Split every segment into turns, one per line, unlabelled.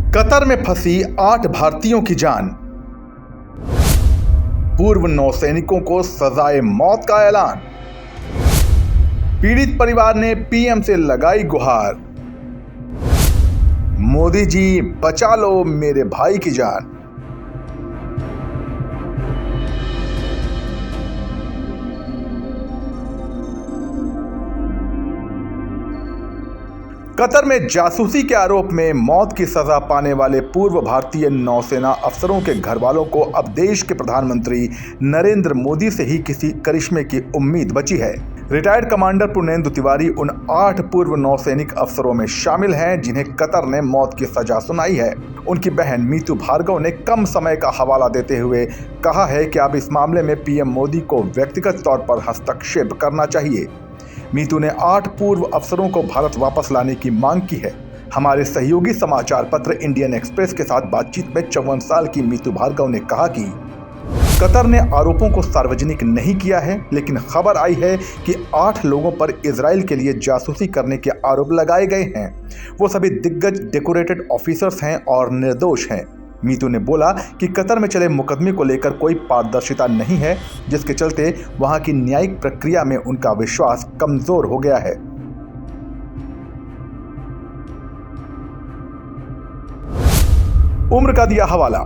Qatar में फंसी 8 भारतीयों की जान। पूर्व नौसैनिकों को सजाए मौत का ऐलान। पीड़ित परिवार ने पीएम से लगाई गुहार। मोदी जी बचा लो मेरे भाई की जान। कतर में जासूसी के आरोप में मौत की सजा पाने वाले पूर्व भारतीय नौसेना अफसरों के घर वालों को अब देश के प्रधानमंत्री नरेंद्र मोदी से ही किसी करिश्मे की उम्मीद बची है। रिटायर्ड कमांडर पुर्नेंदु तिवारी उन 8 पूर्व नौसैनिक अफसरों में शामिल हैं जिन्हें कतर ने मौत की सजा सुनाई है। उनकी बहन मीतू भार्गव ने कम समय का हवाला देते हुए कहा है कि अब इस मामले में पीएम मोदी को व्यक्तिगत तौर पर हस्तक्षेप करना चाहिए। मीतू ने 8 पूर्व अफसरों को भारत वापस लाने की मांग की है। हमारे सहयोगी समाचार पत्र इंडियन एक्सप्रेस के साथ बातचीत में 54 साल की मीतू भार्गव ने कहा कि कतर ने आरोपों को सार्वजनिक नहीं किया है, लेकिन खबर आई है कि 8 लोगों पर इजराइल के लिए जासूसी करने के आरोप लगाए गए हैं। वो सभी दिग्गज डेकोरेटेड ऑफिसर्स हैं और निर्दोष हैं। मीतू ने बोला कि कतर में चले मुकदमे को लेकर कोई पारदर्शिता नहीं है, जिसके चलते वहां की न्यायिक प्रक्रिया में उनका विश्वास कमजोर हो गया है। उम्र का दिया हवाला।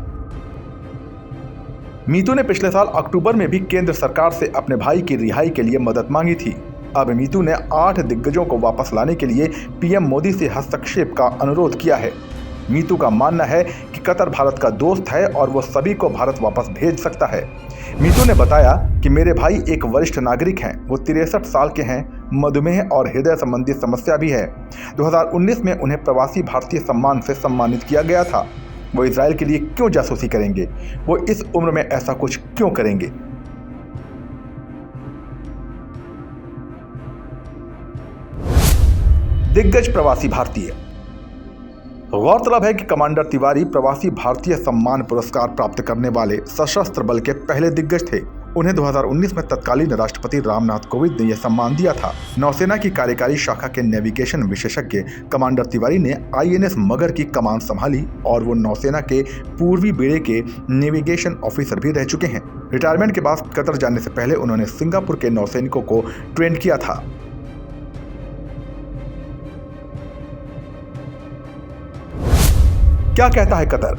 मीतू ने पिछले साल अक्टूबर में भी केंद्र सरकार से अपने भाई की रिहाई के लिए मदद मांगी थी। अब मीतू ने 8 दिग्गजों को वापस लाने के लिए पीएम मोदी से हस्तक्षेप का अनुरोध किया है। मीतू का मानना है कि कतर भारत का दोस्त है और वो सभी को भारत वापस भेज सकता है। मीतू ने बताया कि मेरे भाई एक वरिष्ठ नागरिक हैं, वो 63 साल के हैं, मधुमेह और हृदय संबंधी समस्या भी है। 2019 में उन्हें प्रवासी भारतीय सम्मान से सम्मानित किया गया था। वो इजराइल के लिए क्यों जासूसी करेंगे? वो इस उम्र में ऐसा कुछ क्यों करेंगे? दिग्गज प्रवासी भारतीय। गौरतलब है कि कमांडर तिवारी प्रवासी भारतीय सम्मान पुरस्कार प्राप्त करने वाले सशस्त्र बल के पहले दिग्गज थे। उन्हें 2019 में तत्कालीन राष्ट्रपति रामनाथ कोविंद ने यह सम्मान दिया था। नौसेना की कार्यकारी शाखा के नेविगेशन विशेषज्ञ कमांडर तिवारी ने आईएनएस मगर की कमान संभाली और वो नौसेना के पूर्वी बेड़े के नेविगेशन ऑफिसर भी रह चुके हैं। रिटायरमेंट के बाद कतर जाने से पहले उन्होंने सिंगापुर के नौसैनिकों को ट्रेन किया था। क्या कहता है कतर?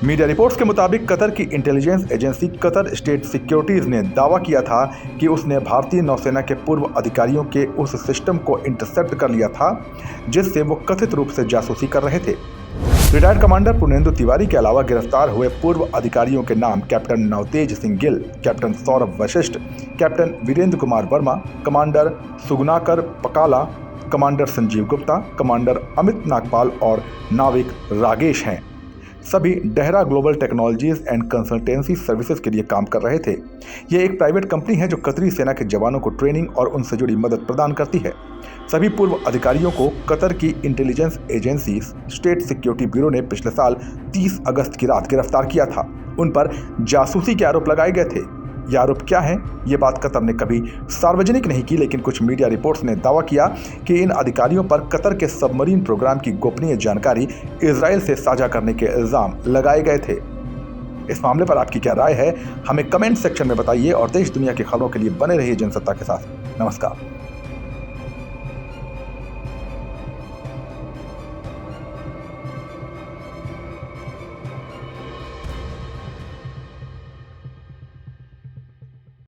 मीडिया रिपोर्ट्स के मुताबिक कतर की intelligence agency Qatar state securities ने दावा किया था कि उसने भारतीय नौसेना के पूर्व अधिकारियों के उस सिस्टम को इंटरसेप्ट कर लिया था जिससे वो कथित रूप से जासूसी कर रहे थे। रिटायर्ड कमांडर पुर्नेंदु तिवारी के अलावा गिरफ्तार हुए पूर्व अधिकारियों के नाम captain Navtej Singh Gill, captain Saurabh Vashisht, captain Virendra Kumar Verma, commander Suganakar Pakala, commander Sanjeev Gupta, commander Amit Nagpal और नाविक रागेश हैं। सभी Dahra global technologies and consultancy services के लिए काम कर रहे थे। यह एक प्राइवेट कंपनी है जो कतरी सेना के जवानों को ट्रेनिंग और उनसे जुड़ी मदद प्रदान करती है। सभी पूर्व अधिकारियों को कतर की intelligence agency state security bureau ने पिछले साल 30 अगस्त की रात गिरफ्तार किया था। उन पर जासूसी के आरोप लगाए गए थे। ये आरोप क्या है, ये बात कतर ने कभी सार्वजनिक नहीं की, लेकिन कुछ मीडिया रिपोर्ट्स ने दावा किया कि इन अधिकारियों पर कतर के सबमरीन प्रोग्राम की गोपनीय जानकारी इजराइल से साझा करने के इल्जाम लगाए गए थे। इस मामले पर आपकी क्या राय है, हमें कमेंट सेक्शन में बताइए और देश दुनिया की खबरों के लिए बने रहिए जनसत्ता के साथ। नमस्कार।